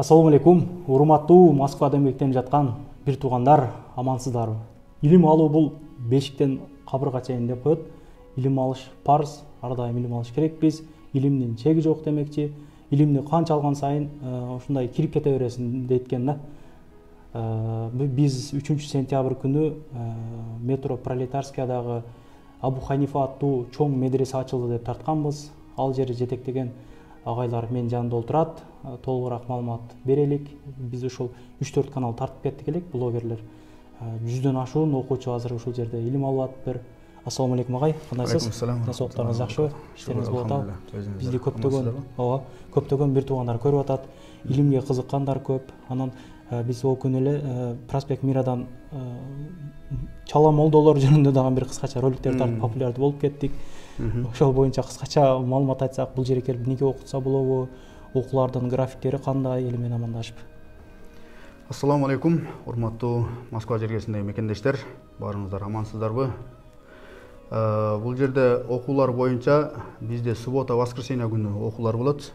Ассаламу алейкум, урматтуу Москвада эмгектенип жаткан бир туугандар, амансыздарбы? Илим алуу бул бешиктен кабырга чейин деп коет. Илим алыш парыз, ар дайым илим алыш керекпиз. Илимдин чеги жок демекчи. Илимди канча алган сайын ушундай кирип кете бересиң дейт да. Биз 3-сентябрь күнү метро Пролетарскиядагы Абу Ханифа аттуу чоң медресе ачылды деп тартканбыз. Ал жерди жетектеген агайлар менин жанымда отурат. Толугураак маалымат берелик. Биз ушул 3-4 канал тартып кеттик элек, блогерлер. 100дөн ашуун окуучу азыр ушул жерде илим алып атыптыр. Ассаламу алейкум агай, кандайсыз? Денсаулыктарыңыз жакшыбы? Иштериңиз болуп атабы? Бизди көптөгөн бир туугандар көрүп атат. Илимге кызыккандар көп. Анан биз ол күнү эле Проспект Мирадан чала молдолор жөнүндө дагы бир кыскача роликтер тартып популярдуу болуп кеттик. Ошол боюнча кыскача маалымат айтсак, бул жерге келип эмнеге окутса болобу? Окуулардын графиктери кандай? Эли менен амандашып. Ассаламу алейкум, урматтуу Москва жергесиндеги мекендештер, баарыңыздар амансыздарбы? Бул жерде окуулар боюнча бизде суббота, воскресенье күнү окуулар болот.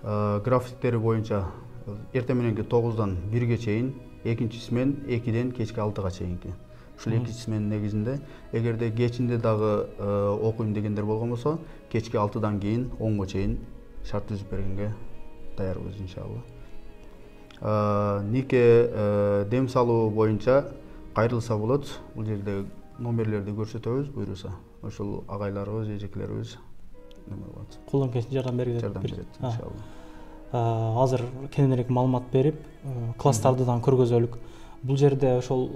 Графиктери боюнча эртең мененки 9-дан 1-ге чейин, экинчиси менен 2-ден кечки 6-га чейинки. Ушул экинчиси менен негизинде, эгерде кечинде дагы окуйм дегендер болгон болсо, кечки 6-дан кийин 10-го чейин шарт түзүп бергенге даярбыз иншалла. Нике дем салуу боюнча кайрылса болот. Бул жерде номерлерди көрсөтөбүз, буйруса. Ошол агайларыбыз, эжекелерибиз неме болот. Колдон келишинче жардам берет иншалла. Азыр кененирээк маалымат берип, класстарды да көргөзөлүк. Бул жерде ошол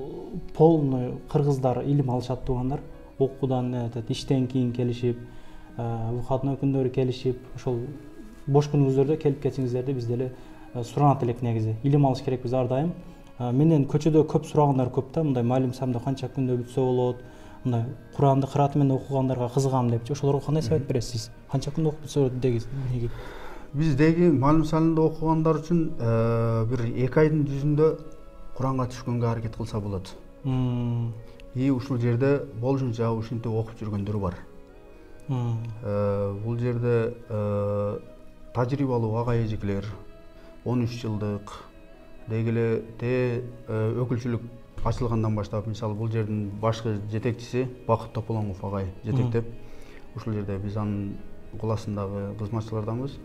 полный кыргыздар илим алышат туугандар. Окуудан, иштен кийин келишип, выходной күндөрү келишип, ошол бош күнүңүздөрдө келип кетсеңиздерди биз деле суранат элек негизи. Илим алыш керекпиз ар дайым. Менен көчөдө көп сурагандар көп да, мындай маалим самда канча күндө бүтсө болот, мындай Куранды кырааты менен окугандарга кызыгам депчи. Ошолорго кандай совет бересиз? Канча күндө окуп бүтсө деги? Биздеги маалим салында окугандар үчүн бир 2 айдын жүзүндө Куранга түшкөнгө аракет кылса болот. Ушул жерде болушунча ушинтип окуп жүргөндөр бар. Бул жерде тажрыйбалуу агай эжекелер 13 жылдык деги эле өкүлчүлүк ачылгандан баштап, мисалы бул жердин башкы жетекчиси Бакыт Тополоңов агай жетектеп, ушул жерде биз анын кол астындагы кызматчыларданбыз.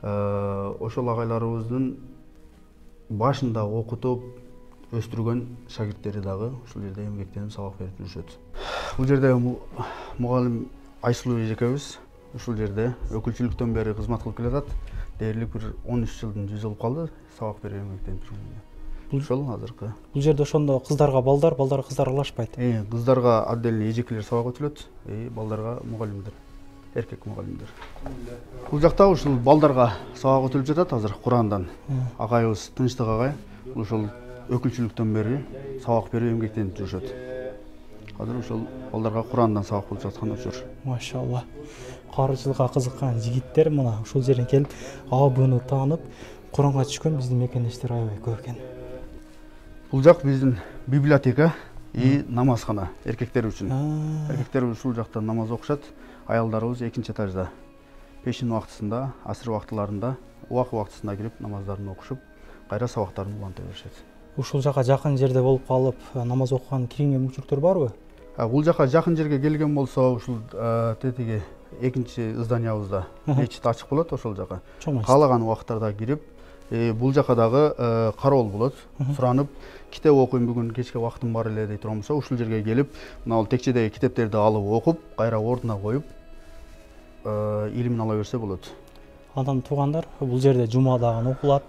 Ошол агайларыбыздын башында окутуп өстүргөн шагирттери дагы ушул жерде эмгектенип сабак берип жүрүшөт. Бул жерде мугалим Айсулуу эжекебиз ушул жерде өкүлчүлүктөн бери кызмат кылып келатат. Дээрлик бир 13 жылдын жүзү болуп калды сабак берип эмгектенип жүргөнгө. Ушул азыркы. Бул жерде ошондо кыздарга балдар кыздар аралашпайт. Кыздарга отдельный эжекелер сабак өтүлөт, балдарга мугалимдер, эркек мугалимдер. Бул жакта ушул балдарга сабак өтүлүп жатат азыр Курандан. Агайыбыз Тынчтык агай ушул өкүлчүлүктөн бери сабак берип эмгектенип жүрүшөт. Азыр ушул балдарга Курандан сабак болуп жаткан учур. Машалла. Карычылыкка кызыккан жигиттер мына ушул жерге келип, абыны таанып, Куранга түшкөн биздин мекендештер аябай көп экен. Бул жак биздин библиотека и намазхана эркектер үчүн. Эркектер ушул жакта намаз окушат, аялдарыбыз экинчи этажда. Пешин убактысында, асыр убактыларында, убак убактысында кирип намаздарын окушуп, кайра сабактарын уланта беришет. Ушул жака жакын жерде болуп калып, намаз окуган киринген мүмкүнчүлүктөр барбы? Бул жака жакын жерге келген болсо, ушул тетиги экинчи зданиябызда мечит ачык болот, ошол жака. Каалаган убакыттарда кирип, бул жака дагы кароол болот. Суранып, китеп окуйм бүгүн кечке убактым бар эле дей турган болсо, ушул жерге келип, мына бул текчедеги китептерди алып окуп, кайра ордуна коюп, илимин ала берсе болот. Андан туугандар, бул жерде жума дагы окулат.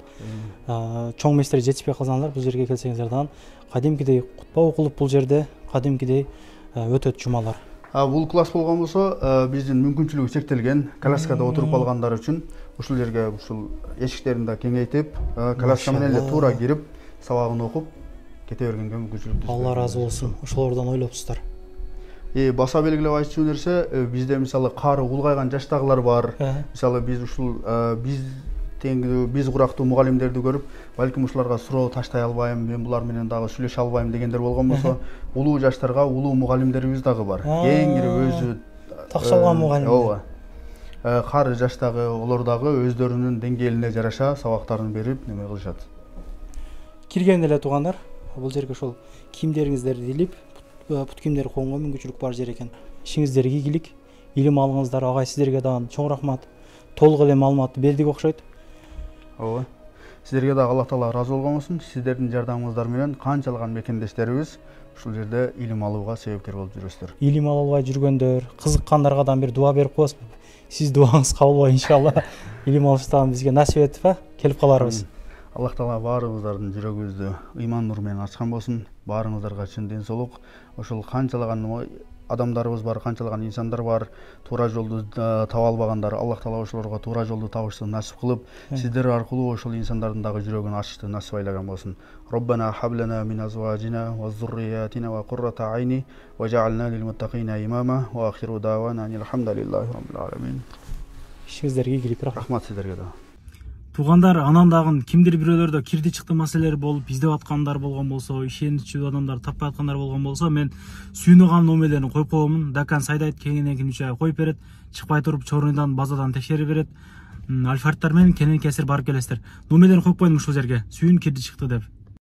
Чоң мейстер жетишпей калсаңыздар, бул жерге келсеңиздер, кадимкидей кутба окулуп, бул жерде кадимкидей өтөт жумалар. Бул класс болгон болсо, биздин мүмкүнчүлүгү чектелген, коляскада отуруп калгандар үчүн ушул жерге ушул эшиктерин да кеңейтип, коляска менен эле туура кирип, сабагын окуп кете бергенге мүмкүнчүлүк түзүп. Алла разы болсун. Ошолордон ойлопсуздар. Баса белгилеп айтчу нерсе, бизде мисалы кары улгайган жаштагылар бар. Мисалы биз ушул биз курактуу мугалимдерди көрүп, балким ушуларга суроо таштай албайм, мен булар менен дагы сүйлөшө албайм дегендер болгон болсо, улуу жаштарга улуу мугалимдерибиз дагы бар. Эң ири өзү такшалган мугалим. Ооба. кары жаштагы олар дагы өздөрүнүн деңгээлине жараша сабактарын берип неме кылышат. Кирген эле туугандар, бул жерге ошол кийимдериңиздерди илип, пут кийимдери коюнга мүмкүнчүлүк бар жер экен. Ишиңиздерге ийгилик, илим алыңыздар. Агай, сиздерге дагы чоң рахмат. Толук эле маалыматты бердик окшойт. Ооба. Сиздерге дагы Аллах Таала ыраазы болгон болсун. Сиздердин жардамыңыздар менен канчалаган мекендештерибиз ушул жерде илим алууга себепкер болуп жүрөсүздөр. Илим ала албай жүргөндөр, кызыккандарга да бир дуа берип коебуз. Сиз дуаңыз кабыл болой иншалла. Илим алыштан бизге насип этип, келип каларбыз. Аллах Таала баарыбыздардын жүрөгүбүздү ыйман нуру менен ачкан болсун. Баарыңыздарга чын ден соолук. Ошол канчалаган адамдарыбыз бар, канчалаган инсандар бар, туура жолду таба албагандар. Аллах Таала ошолорго туура жолду табышты насип кылып, сиздер аркылуу ошол инсандардын дагы жүрөгүн ачышты насип айлаган болсун. Роббана хаблана мин азважина ва зурриятина ва куррата айни ва жаална лил муттакина имама ва ахиру давана алхамдулиллахи rabbil alamin. Ишиңиздерге ийгилик, Рахмат сиздерге да. Туугандар, анан дагы кимдир бирөөлөрдө кирди чыкты маселелер болуп издеп аткандар болгон болсо, ишеничүү адамдар таппай аткандар болгон болсо, мен сүйүнөган номерлерин коюп коемун. Дакан Сайдайт кеңинен үчай коюп берет, чыкпай туруп Чорундан базадан текшерип берет. Альфардтар менен кенен кесир барып келесиздер. Номерлерин коюп коюм ушул жерге. Сүйүн кирди чыкты деп.